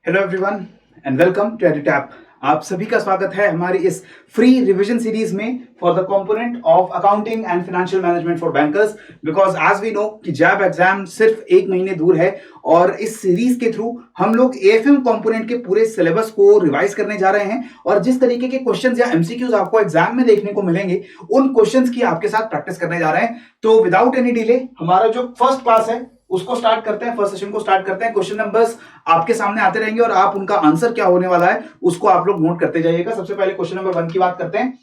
Hello everyone and welcome to Edutap. आप सभी का स्वागत है हमारी इस फ्री रिवीजन सीरीज में for the component of accounting and financial management for bankers. Because as we know कि जैब एग्जाम सिर्फ एक महीने दूर है और इस सीरीज के थ्रू हम लोग एएफएम कंपोनेंट के पूरे सिलेबस को रिवाइज करने जा रहे हैं और जिस तरीके के क्वेश्चंस या एमसीक्यूज आपको एग्जाम में देखने को मिलेंगे उन क्वेश्चंस की आपके साथ प्रैक्टिस करने जा रहे हैं। तो विदाउट एनी डिले हमारा जो फर्स्ट क्लास है उसको स्टार्ट करते हैं, फर्स्ट सेशन को स्टार्ट करते हैं। क्वेश्चन नंबर्स आपके सामने आते रहेंगे और आप उनका आंसर क्या होने वाला है उसको आप लोग नोट करते जाइएगा। सबसे पहले क्वेश्चन नंबर 1 की बात करते हैं।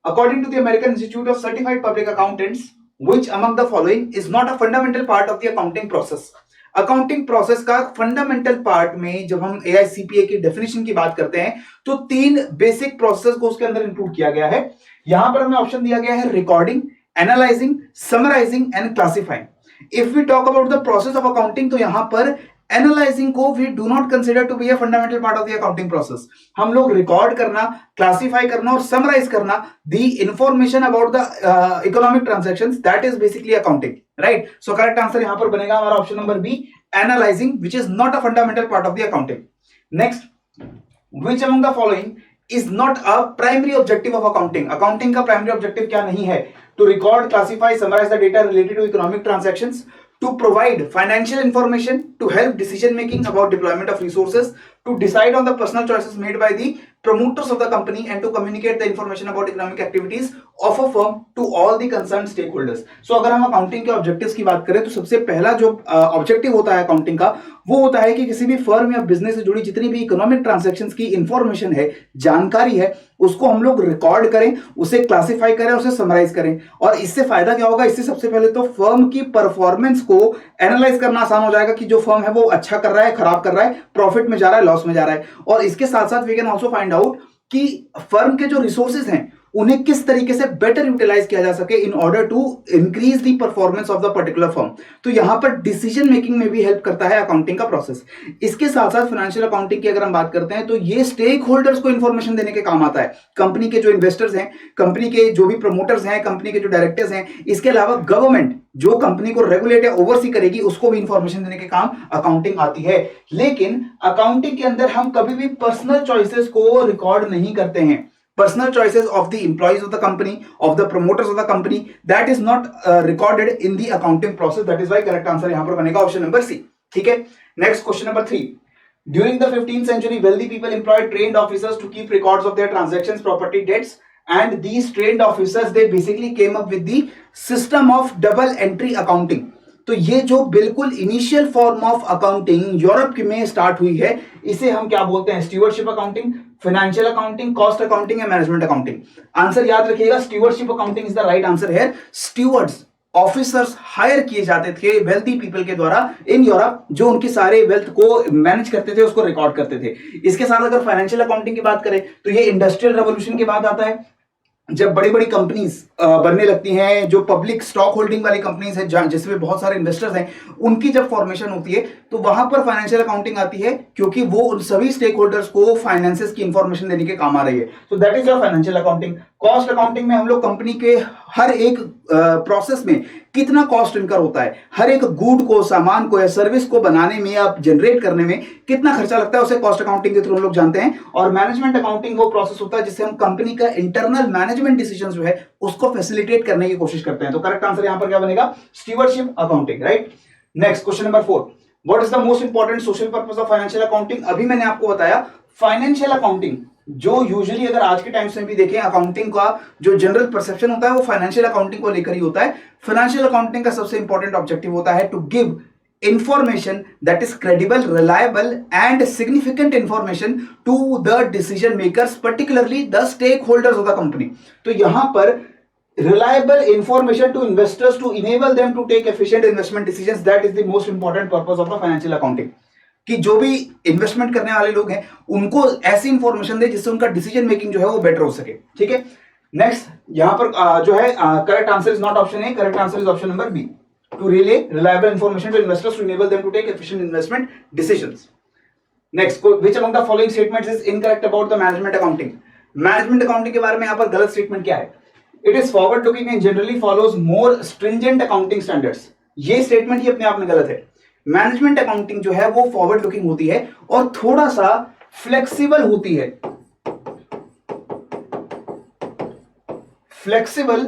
According to the American Institute of Certified Public Accountants which among the following is not a fundamental part of the accounting process. Accounting process का फंडामेंटल पार्ट में जब हम एआईसीपीए की डेफिनेशन की बात करते हैं तो 3 बेसिक प्रोसेस को उसके अंदर इंक्लूड किया गया है। यहां पर हमें ऑप्शन दिया गया है recording, analysing, summarising and classifying. If we talk about the process of accounting तो यहां पर एनालाइजिंग को we do not consider to be a fundamental part of the accounting process. हम लोग रिकॉर्ड करना, क्लासिफाई करना और समराइज करना the information about the economic transactions, that is basically accounting, right. So correct answer यहां पर बनेगा हमारा option number B, analysing, which is not a fundamental part of the accounting. Next, which among the following is not a primary objective of accounting। accounting का primary objective क्या नहीं है? To record, classify, summarize the data related to economic transactions, to provide financial information, to help decision making about deployment of resources, to decide on the personal choices made by the promoters of the company and to communicate the information about economic activities of a firm to all the concerned stakeholders। so अगर हम accounting के objectives की बात करें तो सबसे पहला जो ऑब्जेक्टिव होता है अकाउंटिंग का वो होता है कि किसी भी फर्म या बिजनेस से जुड़ी जितनी भी इकोनॉमिक ट्रांजैक्शंस की इंफॉर्मेशन है, जानकारी है, उसको हम लोग रिकॉर्ड करें, उसे क्लासिफाई करें, उसे समराइज करें। और इससे फायदा क्या होगा? इससे सबसे पहले तो फर्म की परफॉर्मेंस को एनालाइज करना आसान हो जाएगा कि जो फर्म है वो अच्छा कर रहा है, खराब कर रहा है, प्रॉफिट में जा रहा है, लॉस में जा रहा है। और इसके साथ साथ we can also find out कि फर्म के जो रिसोर्सेज हैं उन्हें किस तरीके से बेटर यूटिलाइज किया जा सके in order to increase the performance of the particular firm. तो यहां पर डिसीजन मेकिंग में भी हेल्प करता है अकाउंटिंग का प्रोसेस। इसके साथ साथ फाइनेंशियल अकाउंटिंग की अगर हम बात करते हैं तो ये स्टेक होल्डर्स को इंफॉर्मेशन देने के काम आता है। कंपनी के जो इन्वेस्टर्स हैं, कंपनी के जो भी प्रमोटर्स हैं, कंपनी के जो डायरेक्टर्स हैं, इसके अलावा गवर्नमेंट जो कंपनी को रेगुलेट या ओवरसी करेगी उसको भी इंफॉर्मेशन देने के काम अकाउंटिंग आती है। लेकिन अकाउंटिंग के अंदर हम कभी भी पर्सनल चॉइसेस को रिकॉर्ड नहीं करते हैं। Personal choices of the employees of the company, of the promoters of the company, that is not recorded in the accounting process। That is why correct answer यहां पर बनेगा ऑप्शन नंबर सी। ठीक है, next question number 3। During the 15th century, wealthy people employed trained officers to keep records of their transactions, property, debts, and these trained officers they basically came up with the system of double entry accounting। तो ये जो बिल्कुल initial form of accounting Europe में start हुई है इसे हम क्या बोलते हैं? Stewardship accounting, financial accounting, cost accounting या मैनेजमेंट अकाउंटिंग। आंसर याद रखिएगा, stewardship accounting is the right answer है। स्टीवर्ड्स ऑफिसर्स हायर किए जाते थे वेल्दी पीपल के द्वारा इन यूरोप, जो उनके सारे वेल्थ को मैनेज करते थे, उसको रिकॉर्ड करते थे। इसके साथ अगर फाइनेंशियल अकाउंटिंग की बात करें तो ये इंडस्ट्रियल रेवोल्यूशन के बाद आता है, जब बड़ी बड़ी कंपनीज बनने लगती हैं, जो पब्लिक स्टॉक होल्डिंग वाली कंपनीज हैं जिसमें बहुत सारे इन्वेस्टर्स हैं, उनकी जब फॉर्मेशन होती है तो वहां पर फाइनेंशियल अकाउंटिंग आती है क्योंकि वो उन सभी स्टेक होल्डर्स को फाइनेंसेस की इंफॉर्मेशन देने के काम आ रही है। सो that is your financial accounting. Cost accounting में हम लोग कंपनी के हर एक प्रोसेस में कितना कॉस्ट इनकर होता है, हर एक गुड को, सामान को या सर्विस को बनाने में या जनरेट करने में कितना खर्चा लगता है, उसे कॉस्ट अकाउंटिंग के थ्रू हम लोग जानते हैं। और मैनेजमेंट अकाउंटिंग वो प्रोसेस होता है जिससे हम कंपनी का इंटरनल मैनेजमेंट डिसीजन जो है उसको फैसिलिटेट करने की कोशिश करते हैं। तो करेक्ट आंसर यहां पर क्या बनेगा? Stewardship accounting, right. Next question number 4। What is the most important social purpose of financial accounting? अभी मैंने आपको बताया फाइनेंशियल अकाउंटिंग जो यूजुअली अगर आज के टाइम्स में भी देखें अकाउंटिंग का जो जनरल परसेप्शन होता है वो फाइनेंशियल अकाउंटिंग को लेकर ही होता है। फाइनेंशियल अकाउंटिंग का सबसे इंपॉर्टेंट ऑब्जेक्टिव होता है to give information that is credible, reliable and significant information to the decision makers, particularly the stakeholders of the company। तो यहां पर reliable information to investors to enable them to take efficient investment decisions, that is the most important purpose of the financial accounting। कि जो भी investment करने वाले लोग हैं उनको ऐसी इंफॉर्मेशन दे जिससे उनका डिसीजन मेकिंग जो है वो बेटर हो सके। ठीक है, नेक्स्ट यहां पर जो है correct answer is not option A, correct answer is option number B, to relay reliable information to investors to enable them to take efficient investment decisions। Next, which among the following statements is incorrect about the management accounting? Management accounting के बारे में यहाँ पर गलत statement क्या है? It is forward looking and generally follows more stringent accounting standards। ये statement ही अपने आप में गलत है। मैनेजमेंट अकाउंटिंग जो है वो फॉरवर्ड लुकिंग होती है और थोड़ा सा फ्लेक्सिबल होती है, flexible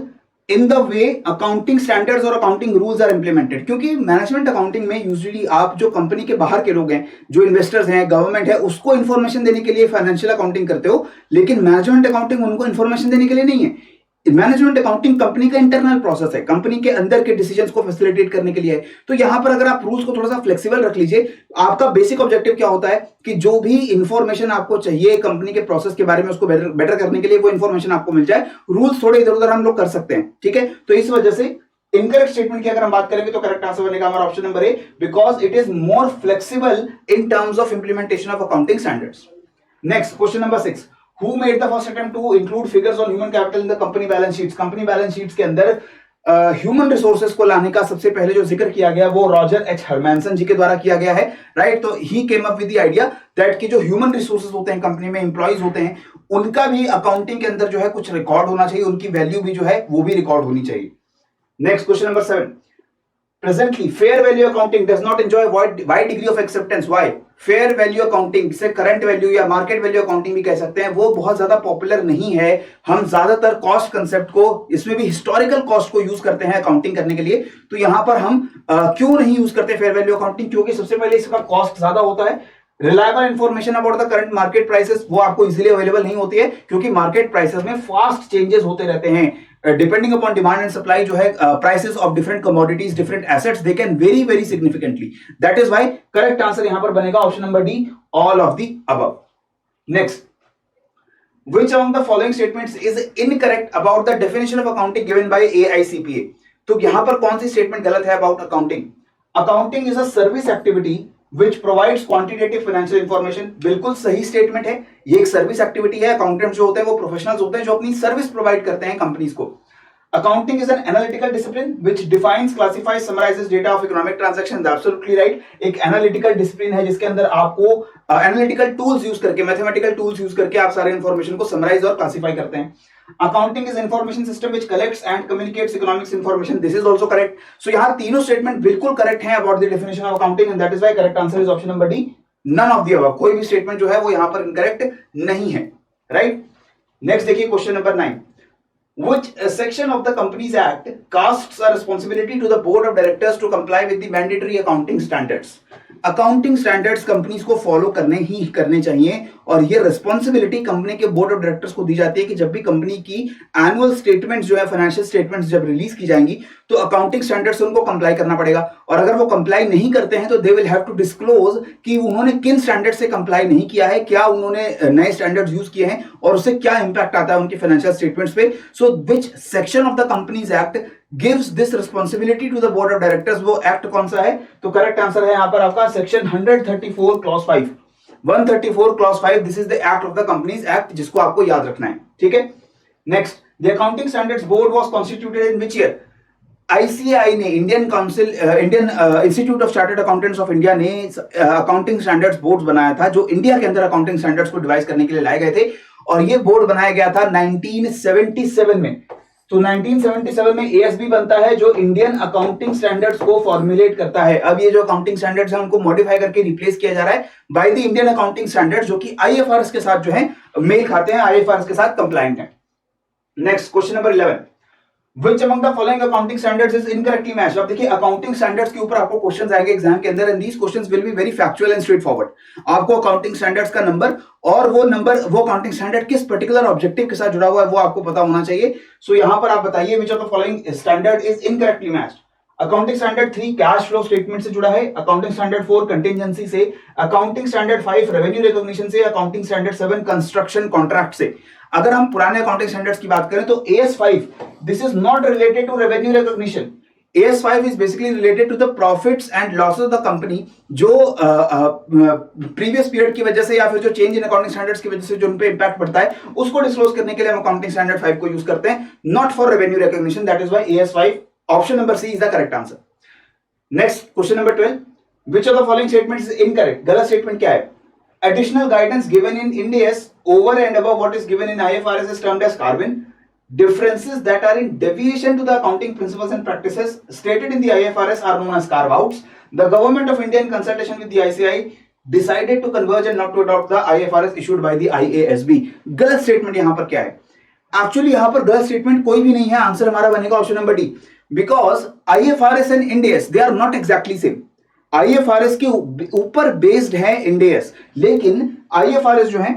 in the way accounting standards और अकाउंटिंग रूल्स आर इंप्लीमेंटेड। क्योंकि मैनेजमेंट अकाउंटिंग में यूजुअली आप जो कंपनी के बाहर के लोग हैं, जो इन्वेस्टर्स हैं, गवर्नमेंट है, उसको इन्फॉर्मेशन देने के लिए फाइनेंशियल अकाउंटिंग करते हो, लेकिन मैनेजमेंट अकाउंटिंग उनको इन्फॉर्मेशन देने के लिए नहीं है। मैनेजमेंट अकाउंटिंग कंपनी का इंटरनल प्रोसेस है, कंपनी के अंदर के डिसीजंस को फैसिलिटेट करने के लिए है। तो यहां पर अगर आप रूल्स को थोड़ा सा फ्लेक्सिबल रख लीजिए, आपका बेसिक ऑब्जेक्टिव क्या होता है कि जो भी इंफॉर्मेशन आपको चाहिए कंपनी के प्रोसेस के बारे में, उसको बेटर करने के लिए वो इंफॉर्मेशन आपको मिल जाए। रूल्स थोड़े इधर उधर हम लोग कर सकते हैं, ठीक है। तो इस वजह से इनकरेक्ट स्टेटमेंट की अगर हम बात करेंगे तो करेक्ट आंसर बनेगा हमारा option number A, because it is more flexible in terms of implementation of accounting standards. Next question number 6, Who made the first attempt to include figures on human capital in the company balance sheets? Company balance sheets के अंदर human resources को लाने का सबसे पहले जो जिक्र किया गया वो रॉजर एच हरमैनसन जी के द्वारा किया गया है, राइट। तो he came up with the idea that कि जो ह्यूमन रिसोर्सेज होते हैं कंपनी में, एम्प्लॉइज होते हैं, उनका भी अकाउंटिंग के अंदर जो है कुछ रिकॉर्ड होना चाहिए, उनकी वैल्यू भी जो है वो भी रिकॉर्ड होनी चाहिए। Next question number 7, Presently, fair value accounting does not enjoy wide degree of acceptance. Why? Fair value accounting से करंट वैल्यू या मार्केट वैल्यू अकाउंटिंग भी कह सकते हैं, वो बहुत ज्यादा पॉपुलर नहीं है। हम ज्यादातर कॉस्ट कंसेप्ट को, इसमें भी हिस्टोरिकल कॉस्ट को यूज करते हैं अकाउंटिंग करने के लिए। तो यहां पर हम क्यों नहीं यूज करते फेयर वैल्यू अकाउंटिंग? क्योंकि सबसे पहले इसका कॉस्ट ज्यादा होता है। Reliable information about the current market prices वो आपको इजीली अवेलेबल नहीं होती है, क्योंकि मार्केट प्राइसेस में फास्ट चेंजेस होते रहते हैं। Depending upon demand and supply जो है prices of different commodities, different assets, they can very very significantly. That is why correct answer यहां पर बनेगा option number D, all of the above. Next, which among the following statements is incorrect about the definition of accounting given by AICPA? तो यहां पर कौन सी statement गलत है about accounting? Accounting is a service activity which provides quantitative financial information। बिल्कुल सही statement है, ये एक सर्विस एक्टिविटी है। अकाउंटेंट जो होते हैं वो प्रोफेशनल्स होते हैं जो अपनी सर्विस प्रोवाइड करते हैं कंपनीज को। Accounting is an analytical discipline which defines, classifies, summarizes data of economic transactions। Absolutely right, एक एनालिटिकल डिसिप्लिन है जिसके अंदर आपको एनालिटिकल टूल्स यूज करके, मैथमेटिकल टूल्स यूज करके आप सारे इंफॉर्मेशन को समराइज और क्लासिफाई करते हैं। Accounting is information system which collects and communicates economics information। This is also correct। So यहाँ तीनों स्टेटमेंट बिल्कुल करेक्ट हैं about the definition of accounting and that is why correct answer is option number D, none of the above। कोई भी statement जो है वो यहाँ पर इनकरेक्ट नहीं है, राइट। नेक्स्ट देखिए question number 9, which section of the Companies Act casts a responsibility to the board of directors to comply with the mandatory accounting standards? Accounting standards companies को फॉलो करने ही करने चाहिए और ये रिस्पॉन्सिबिलिटी कंपनी के board of directors को दी जाती है कि जब भी कंपनी की एनुअल स्टेटमेंट्स जो है, फाइनेंशियल स्टेटमेंट्स जब रिलीज की जाएंगी तो अकाउंटिंग स्टैंडर्ड्स से उनको कंप्लाई करना पड़ेगा। और अगर वो कंप्लाई नहीं करते हैं तो they will have to disclose कि उन्होंने किन स्टैंडर्ड से कंप्लाई नहीं किया है, क्या उन्होंने नए स्टैंडर्ड्स यूज किए हैं और उससे क्या इंपैक्ट आता है उनकी फाइनेंशियल स्टेटमेंट्स पे। So which section of the companies act gives this responsibility to the board of directors? वो एक्ट कौन सा है? तो करेक्ट आंसर है यहां पर आपका section 134 clause 5। 134 clause 5, this is the act of the companies act, जिसको आपको याद रखना है, ठीक है। Next, the accounting standards board was constituted in which year? ICAI ने, Indian council, Indian institute of chartered accountants of India ने accounting standards board बनाया था जो इंडिया के अंदर अकाउंटिंग स्टैंडर्ड्स को डिवाइस करने के लिए लाए गए थे और ये बोर्ड बनाया गया था 1977 में। तो 1977 में एएसबी बनता है जो इंडियन अकाउंटिंग स्टैंडर्ड्स को फॉर्मुलेट करता है। अब ये जो अकाउंटिंग स्टैंडर्ड्स हैं उनको मॉडिफाई करके रिप्लेस किया जा रहा है by the Indian accounting standards, जो कि आईएफआरएस के साथ जो है मेल खाते हैं, आईएफआरएस के साथ कंप्लायंट है। Next question number 11, Which among the following accounting standards is incorrectly matched? अब देखिए अकाउंटिंग स्टैंडर्ड्स के ऊपर आपको क्वेश्चंस आएंगे एग्जाम के अंदर and these questions will be very factual and straightforward. आपको अकाउंटिंग स्टैंडर्ड्स का नंबर और वो नंबर, वो अकाउंटिंग स्टैंडर्ड किस पर्टिकुलर ऑब्जेक्टिव के साथ जुड़ा हुआ है वो आपको पता होना चाहिए। सो यहां पर आप बताइए which of the following standard is incorrectly matched? Accounting standard 3 cash flow statement से जुड़ा है, अकाउंटिंग स्टैंडर्ड 4 कंटिजेंसी से, अकाउंटिंग स्टैंडर्ड 5 रेवेन्यू रिकॉग्निशन से, अकाउंटिंग स्टैंडर्ड 7 कंस्ट्रक्शन कॉन्ट्रैक्ट से। अगर हम पुराने अकाउंटिंग स्टैंडर्ड्स की बात करें तो AS5 this is not related to revenue recognition. AS5 is basically related to the profits and losses of the company, जो प्रीवियस पीरियड की वजह से या फिर जो चेंज इन अकाउंटिंग स्टैंडर्ड्स की वजह से जो उन पे इंपैक्ट पड़ता है उसको डिस्क्लोज करने के लिए हम अकाउंटिंग स्टैंडर्ड 5 को यूज करते हैं, not for revenue recognition. That is why AS5 option number C is the correct answer. Next question number 12, which of the following statements is incorrect? गलत स्टेटमेंट क्या है? Additional guidance given in Ind AS over and above what is given in IFRS is termed as carbon. differences that are in deviation to the accounting principles and practices stated in the IFRS are known as carve-outs. The government of India in consultation with the ICAI decided to converge and not to adopt the IFRS issued by the IASB. गलत statement यहां पर क्या है? Actually यहां पर गलत statement कोई भी नहीं है. आंसर हमारा बनेगा option number D. Because IFRS and Ind AS they are not exactly same. IFRS के ऊपर बेस्ड है Ind AS, लेकिन IFRS जो है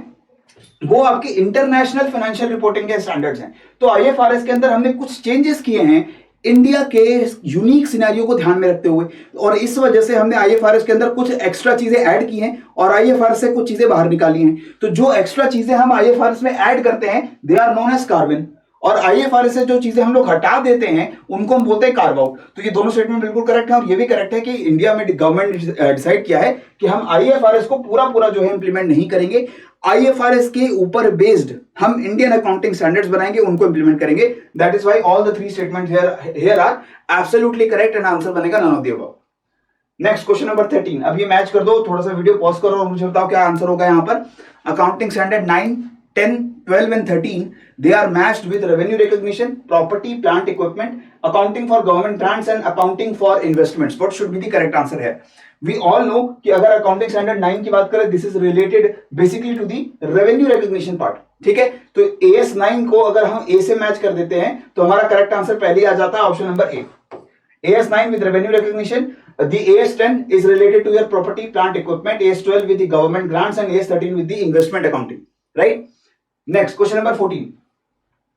वो आपके इंटरनेशनल फाइनेंशियल रिपोर्टिंग के स्टैंडर्ड्स हैं. तो IFRS के अंदर हमने कुछ चेंजेस किए हैं इंडिया के यूनिक सिनेरियो को ध्यान में रखते हुए, और इस वजह से हमने IFRS के अंदर कुछ एक्स्ट्रा चीजें ऐड की हैं और IFRS से कुछ चीजें बाहर निकाली हैं. तो जो एक्स्ट्रा चीजें हम IFRS में ऐड करते हैं they are known as carve in, और IFRS से जो चीजें हम लोग हटा देते हैं उनको हम बोलते हैं कार्व आउट. तो ये दोनों स्टेटमेंट बिल्कुल करेक्ट है, और ये भी करेक्ट है कि इंडिया में गवर्नमेंट ने डिसाइड किया है कि हम IFRS को पूरा जो है इंप्लीमेंट नहीं करेंगे. IFRS के ऊपर बेस्ड हम इंडियन अकाउंटिंग स्टैंडर्ड्स बनाएंगे, उनको इंप्लीमेंट करेंगे. That is why all the three statements here are absolutely correct and answer बनेगा none of the above. Next question number 13. अब ये मैच कर दो, थोड़ा सा वीडियो पॉज करो और मुझे बताओ क्या आंसर होगा यहां पर. Accounting standard 9, 10, 12 and 13 they are matched with revenue recognition, property, plant, equipment, accounting for government grants and accounting for investments. What should be the correct answer here? We all know कि अगर accounting standard 9 की बात करें, this is related basically to the revenue recognition part. ठीक है, तो AS 9 को अगर हम A से मैच कर देते हैं तो हमारा करेक्ट आंसर पहले ही आ जाता है option number A. AS 9 with revenue recognition, the AS 10 is related to your property, plant, equipment, AS 12 with the government grants and AS 13 with the investment accounting. Right? Next question number 14.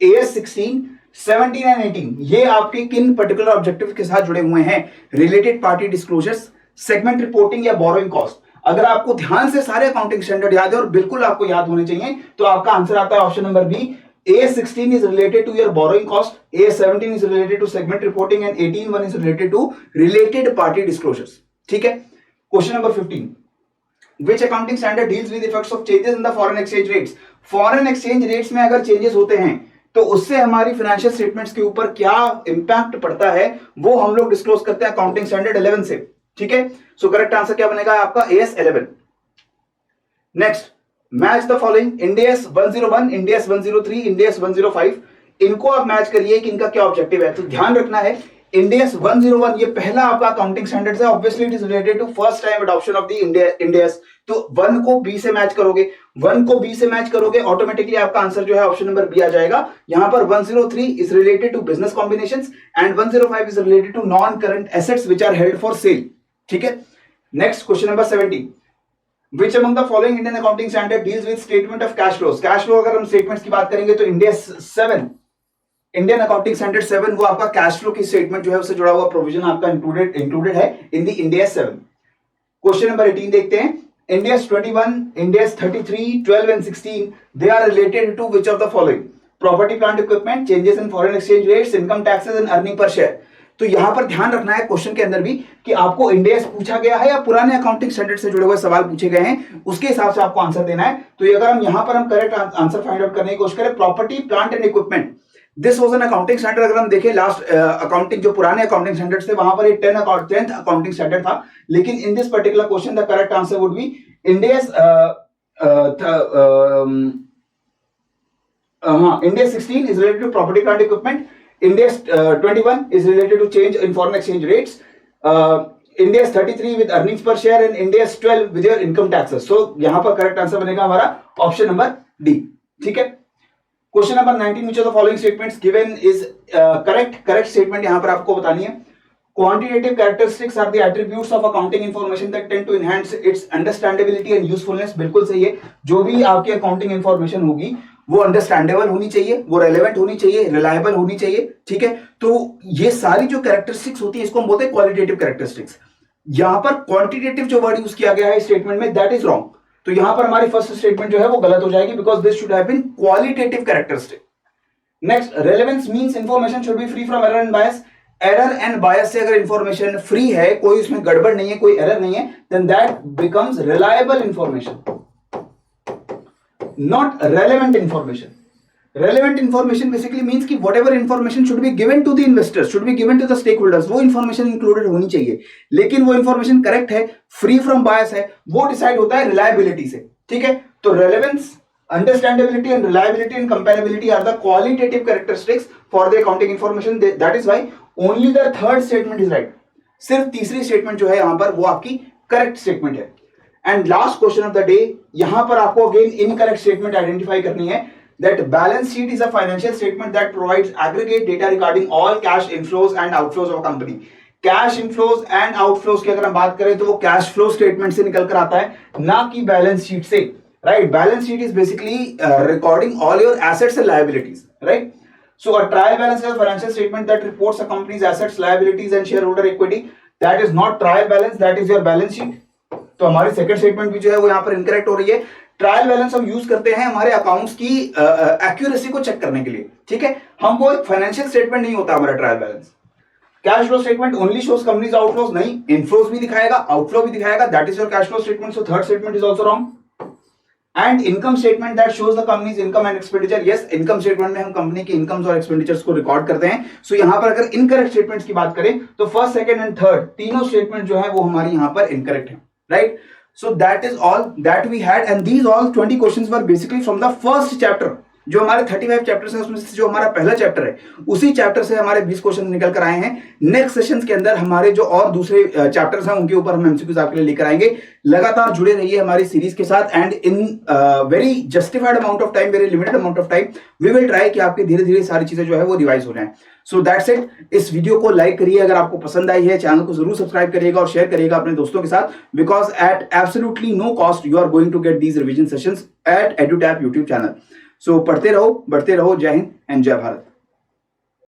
AS 16, 17 and 18 ये आपके किन particular objective के साथ जुड़े हुए हैं? Related party disclosures, segment reporting या borrowing cost. अगर आपको ध्यान से सारे अकाउंटिंग स्टैंडर्ड याद है और बिल्कुल आपको याद होने चाहिए, तो आपका आंसर आता है option number B. AS 16 is related to your borrowing cost, AS 17 is related to segment reporting and 18 is related to related party disclosures. ठीक है. Question number 15. Which accounting standard deals with effects of changes in the foreign exchange rates? Foreign exchange rates में अगर changes होते हैं तो उससे हमारी financial statements के ऊपर क्या इंपैक्ट पड़ता है वो हम लोग डिस्क्लोज करते हैं अकाउंटिंग स्टैंडर्ड 11 से. ठीक है, सो करेक्ट आंसर क्या बनेगा आपका AS 11. Next, match the following. Ind AS 101, Ind AS 103, Ind AS 105. इनको आप मैच करिए कि इनका क्या ऑब्जेक्टिव है. तो ध्यान रखना है Ind AS 101 ये पहला आपका अकाउंटिंग स्टैंडर्ड है. Obviously it is related to first time adoption of the Ind AS. तो 1 को B से मैच करोगे, 1 को B से मैच करोगे, ऑटोमेटिकली आपका आंसर जो है ऑप्शन नंबर B आ जाएगा. यहां पर 103 is related to business combinations and 105 is related to non current assets which are held for sale. ठीक है. Next question number 17. Which among the following Indian accounting standard deals with statement of cash flows? Cash flow अगर हम statements की बात करेंगे तो Ind AS 7, Indian accounting standard 7 वो आपका कैश फ्लो की स्टेटमेंट जो है उससे जुड़ा हुआ प्रोविजन आपका इंक्लूडेड है in the Ind AS 7. Question number 18 देखते हैं. Ind AS 21, Ind AS 33, 12 and 16 they are related to which of the following? Property, plant, equipment, changes in foreign exchange rates, income taxes and earning per share. तो यहां पर ध्यान रखना है question के अंदर भी कि आपको Ind AS पूछा गया है या पुराने अकाउंटिंग स्टैंडर्ड से जुड़े हुए सवाल पूछे गए हैं, उसके हिसाब से आपको आंसर देना है. तो ये अगर हम यहां पर हम करेक्ट आंसर फाइंड आउट करने की कोशिश करें, property, plant and equipment, this was an accounting standard. अगर हम देखें लास्ट अकाउंटिंग जो पुराने अकाउंटिंग स्टैंडर्ड थे वहां पर ये 10th अकाउंटिंग स्टैंडर्ड था. लेकिन in this particular question the correct answer would be Ind AS Ind AS 16 is related to property, plant, equipment. Ind AS 21 is related to change in foreign exchange rates. Ind AS 33 with earnings per share and Ind AS 12 with your income taxes. So यहां पर correct answer बनेगा हमारा option number D. ठीक है. Question number 19. which of the following statements given is correct statement यहां पर आपको बतानी है. Quantitative characteristics are the attributes of accounting information that tend to enhance its understandability and usefulness. बिल्कुल सही है. जो भी आपकी अकाउंटिंग इंफॉर्मेशन होगी वो अंडरस्टैंडेबल होनी चाहिए, वो रेलेवेंट होनी चाहिए, रिलायबल होनी चाहिए. ठीक है, तो ये सारी जो कैरेक्टरिस्टिक्स होती है इसको हम बोलते हैं क्वालिटेटिव कैरेक्टरिस्टिक्स. यहां पर क्वांटिटेटिव जो वर्ड यूज किया गया है स्टेटमेंट में दैट इज रॉन्ग. तो यहां पर हमारी फर्स्ट स्टेटमेंट जो है वो गलत हो जाएगी because this should have been qualitative characteristic. Next, relevance means information should be free from error and bias. Error and bias से अगर इंफॉर्मेशन फ्री है, कोई उसमें गड़बड़ नहीं है, कोई एरर नहीं है, then that becomes reliable information, not relevant information. Relevant information basically means कि whatever information should be given to the investors, should be given to the stakeholders, वो इंफॉर्मेशन इंक्लूडेड होनी चाहिए. लेकिन वो इंफॉर्मेशन करेक्ट है, free from bias है, वो decide होता है रिलायबिलिटी से. ठीक है, तो relevance understandability and reliability and comparability are the qualitative characteristics for the accounting information. That is why only the third statement is right. सिर्फ तीसरी स्टेटमेंट जो है यहां पर वो आपकी करेक्ट स्टेटमेंट है. And last question of the day, यहां पर आपको अगेन इनकरेक्ट स्टेटमेंट आइडेंटिफाई करनी है. That balance sheet is a financial statement that provides aggregate data regarding all cash inflows and outflows of a company. Cash inflows and outflows की अगर हम बात करें तो वो कैश फ्लो स्टेटमेंट से निकल कर आता है, ना कि बैलेंस शीट से. Right, balance sheet is basically recording all your assets and liabilities. Right, so a trial balance is a financial statement that reports a company's assets, liabilities and shareholder equity. That is not trial balance, that is your balance sheet. तो हमारी second statement भी जो है वो यहाँ पर incorrect हो रही है. ट्रायल बैलेंस हम यूज करते हैं हमारे अकाउंट्स की एक्यूरेसी को चेक करने के लिए. ठीक है, हम वो एक फाइनेंशियल स्टेटमेंट नहीं होता हमारा trial balance. Cash flow statement only shows companies outflows, नहीं, इनफ्लोज भी दिखाएगा, आउटफ्लो भी दिखाएगा. That is your cash flow statement. So third statement is also wrong. And income statement that shows the companies income and expenditure. Yes, income statement में हम company के incomes और expenditures को रिकॉर्ड करते हैं. सो यहां पर अगर इनकरेक्ट स्टेटमेंट्स की बात करें तो फर्स्ट, सेकंड एंड थर्ड तीनों स्टेटमेंट जो है वो हमारी यहां पर इनकरेक्ट है. Right, so that is all that we had and these all 20 questions were basically from the first chapter. जो हमारे 35 चैप्टर्स हैं उसमें से जो हमारा पहला चैप्टर है उसी चैप्टर से हमारे 20 क्वेश्चन निकल कर आए हैं. नेक्स्ट सेशंस के अंदर हमारे जो और दूसरे चैप्टर्स हैं उनके ऊपर हम एमसीक्यूज आपके लिए लेकर आएंगे. लगातार जुड़े रहिए हमारी सीरीज के साथ and in very justified amount of time, very limited amount of time we will try कि आपकी धीरे धीरे सारी चीजें जो है वो रिवाइज हो जाएं. So that's it. इस वीडियो को लाइक करिए अगर आपको पसंद आई है, चैनल को जरूर सब्सक्राइब करिएगा और शेयर करिएगा अपने दोस्तों के साथ, because at absolutely no cost you are going to get these revision sessions at EduTap YouTube channel. So पढ़ते रहो, बढ़ते रहो. जय हिंद एंड जय भारत.